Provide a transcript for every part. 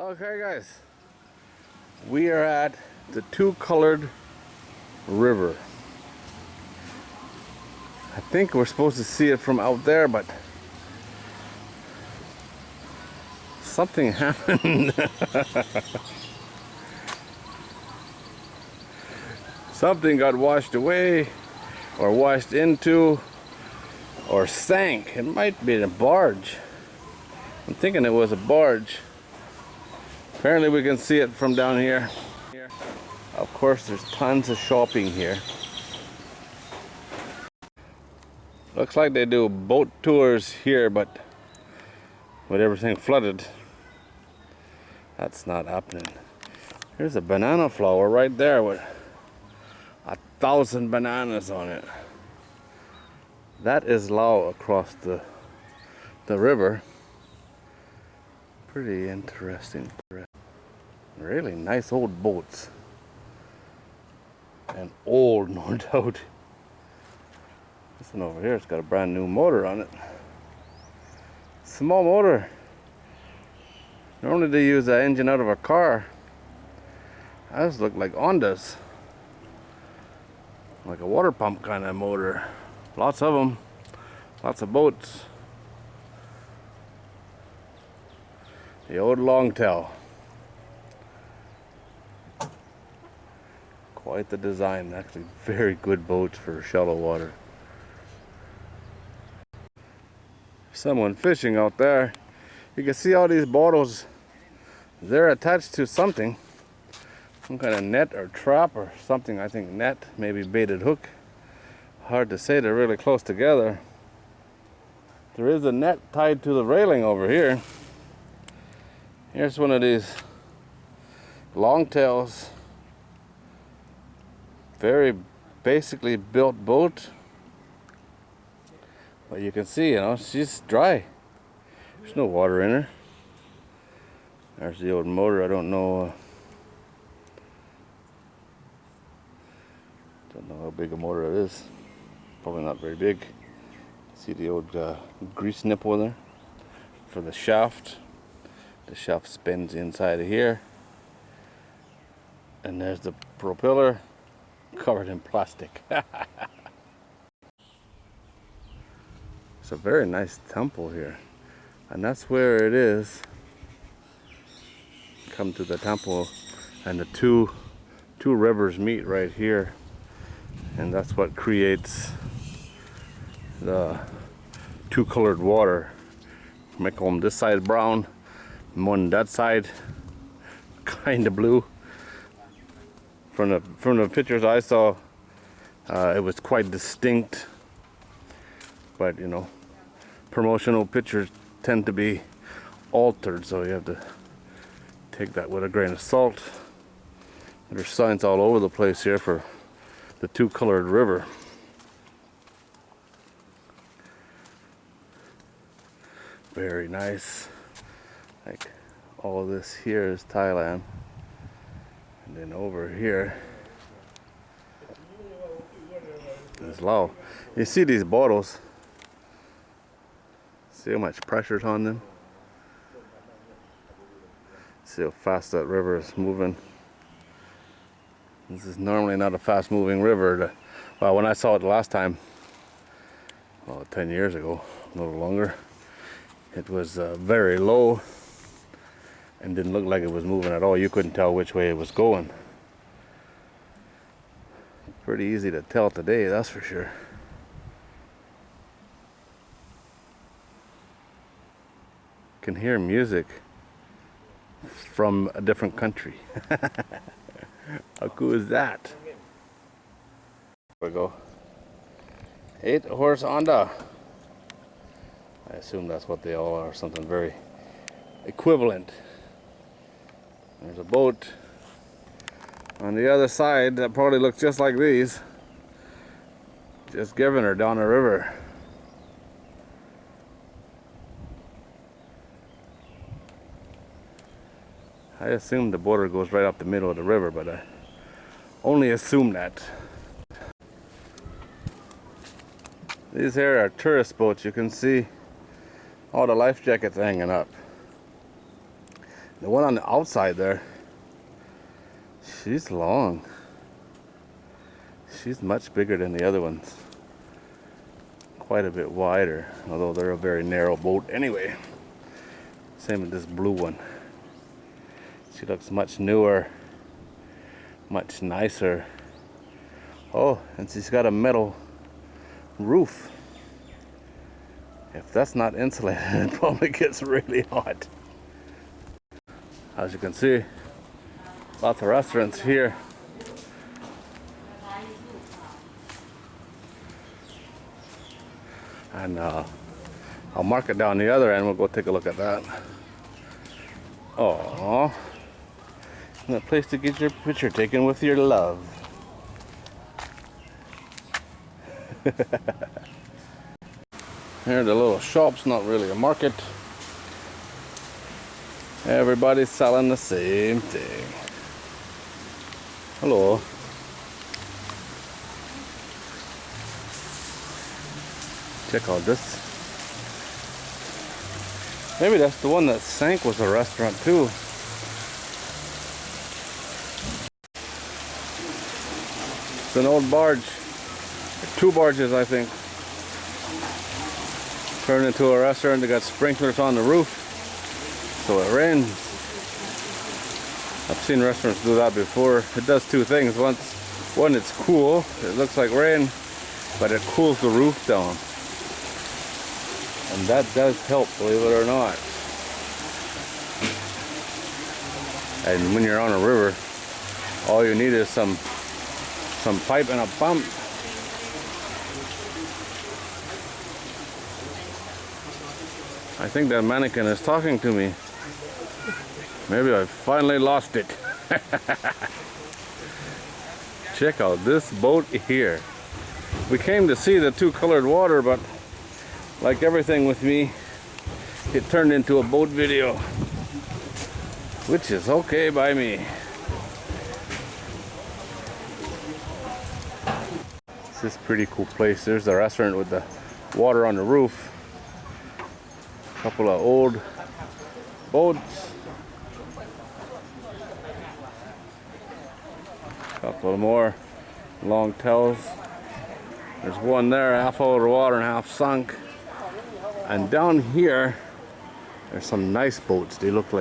Okay guys, we are at the two-colored river. I think we're supposed to see it from out there, but something happened. Something got washed away or washed into or sank. It might be a barge. I'm thinking it was a barge. Apparently we can see it from down here. Of course, there's tons of shopping here. Looks like they do boat tours here, but with everything flooded, that's not happening. Here's a banana flower right there with 1,000 bananas on it. That is Lao across the river. Pretty interesting. Really nice old boats. And old, no doubt. This one over here, it's got a brand new motor on it. Small motor. Normally they use the engine out of a car. Those look like Hondas. Like a water pump kind of motor. Lots of them. Lots of boats. The old longtail. Quite the design. Actually very good boats for shallow water. Someone fishing out there. You can see all these bottles. They're attached to something. Some kind of net or trap or something. I think net, maybe baited hook. Hard to say, they're really close together. There is a net tied to the railing over here. Here's one of these longtails. Very basically built boat. But you can see, she's dry. There's no water in her. There's the old motor. I don't know how big a motor it is. Probably not very big. See the old grease nipple there for the shaft. The shaft spins inside of here. And there's the propeller covered in plastic. It's a very nice temple here. And that's where it is. Come to the temple and the two rivers meet right here. And that's what creates the two-colored water. Mekong this side brown, Mun that side kind of blue. From the pictures I saw, it was quite distinct. But promotional pictures tend to be altered, so you have to take that with a grain of salt. There's signs all over the place here for the two-colored river. Very nice. Like all of this here is Thailand. And then over here is Laos. You see these bottles. See how much pressure's on them. See how fast that river is moving. This is normally not a fast moving river. Well, when I saw it the last time, 10 years ago, a little longer, it was very low and didn't look like it was moving at all. You couldn't tell which way it was going. Pretty easy to tell today, that's for sure. Can hear music from a different country. How cool is that? There we go. 8-horse Honda. I assume that's what they all are, something very equivalent. There's a boat on the other side that probably looks just like these. Just giving her down the river. I assume the border goes right up the middle of the river, but I only assume that. These here are tourist boats. You can see all the life jackets hanging up. The one on the outside there, she's long. She's much bigger than the other ones. Quite a bit wider, although they're a very narrow boat anyway. Same with this blue one. She looks much newer, much nicer. Oh, and she's got a metal roof. If that's not insulated, it probably gets really hot. As you can see, lots of restaurants here. And I'll mark it down the other end. We'll go take a look at that. Oh, a place to get your picture taken with your love. Here, the little shop's not really a market. Everybody's selling the same thing. Hello. Check out this. Maybe that's the one that sank, was a restaurant too. It's an old barge. 2 barges, I think. Turned into a restaurant. They got sprinklers on the roof, so it rains. I've seen restaurants do that before. It does 2 things. One, it's cool. It looks like rain, but it cools the roof down. And that does help, believe it or not. And when you're on a river, all you need is some pipe and a pump. I think that mannequin is talking to me. Maybe I finally lost it. Check out this boat here. We came to see the 2 colored water, but like everything with me, it turned into a boat video, which is okay by me. This is a pretty cool place. There's the restaurant with the water on the roof. A couple of old boats. A couple more long tails. There's one there, half out of the water and half sunk. And down here, there's some nice boats. They look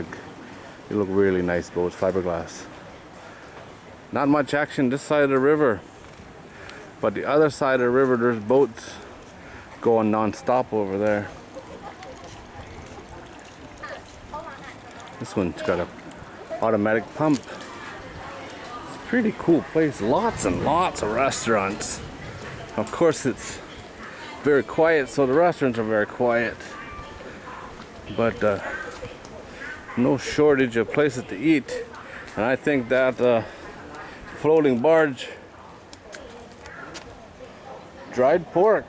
really nice boats, fiberglass. Not much action this side of the river, but the other side of the river, there's boats going non-stop over there. This one's got an automatic pump. It's a pretty cool place. Lots and lots of restaurants. Of course, it's very quiet, so the restaurants are very quiet. But no shortage of places to eat. And I think that floating barge, dried pork.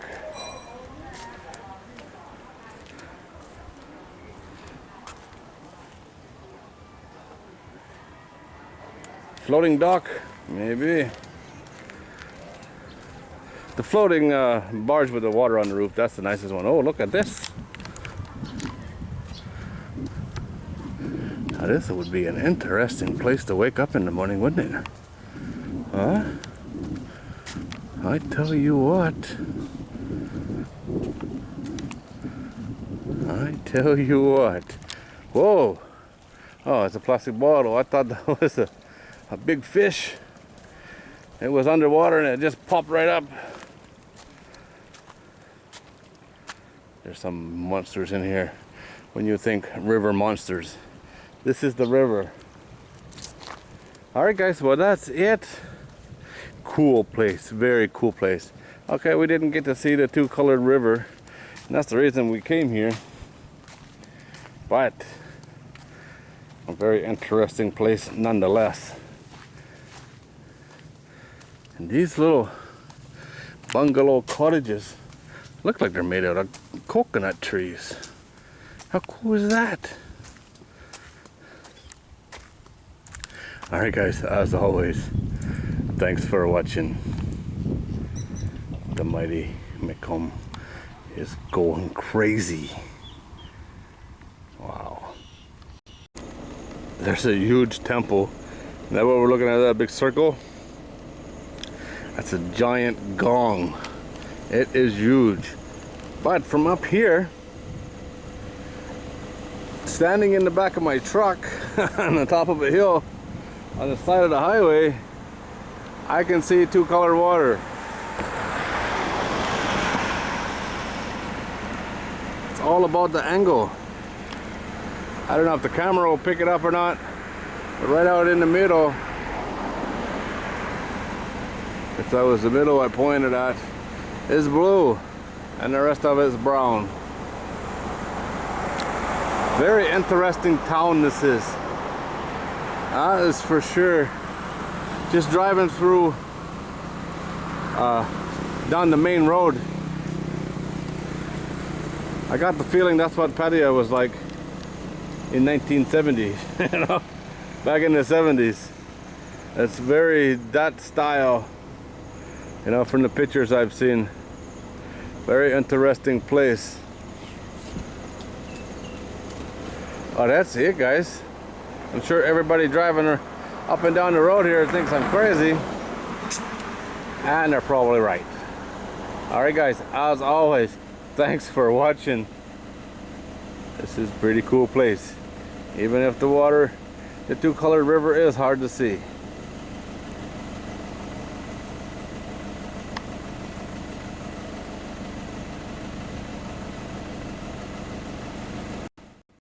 Floating dock, maybe. The floating barge with the water on the roof, that's the nicest one. Oh, look at this. Now this would be an interesting place to wake up in the morning, wouldn't it? Huh? I tell you what. I tell you what. Whoa. Oh, it's a plastic bottle. I thought that was a big fish. It was underwater and it just popped right up. There's some monsters in here. When you think river monsters, this is the river. Alright guys, well that's it. Cool place, very cool place. Okay, we didn't get to see the 2 colored river, and that's the reason we came here. But a very interesting place nonetheless. And these little bungalow cottages look like they're made out of coconut trees. How cool is that? Alright guys, as always, thanks for watching. The mighty Mekong is going crazy. Wow. there's a huge temple. Is that what we're looking at, that big circle? That's a giant gong. It is huge. But from up here, standing in the back of my truck on the top of a hill on the side of the highway, I can see two-colored water. It's all about the angle. I don't know if the camera will pick it up or not, but right out in the middle, if that was the middle I pointed at, is blue, and the rest of it is brown. Very interesting town this is. That is for sure. Just driving through down the main road, I got the feeling that's what Pattaya was like in 1970, you know, back in the 70s. It's very that style, you know, from the pictures I've seen. Very interesting place. Oh, that's it, guys. I'm sure everybody driving up and down the road here thinks I'm crazy, and they're probably right. Alright guys, as always, thanks for watching. This is a pretty cool place, even if the water, the two-colored river, is hard to see.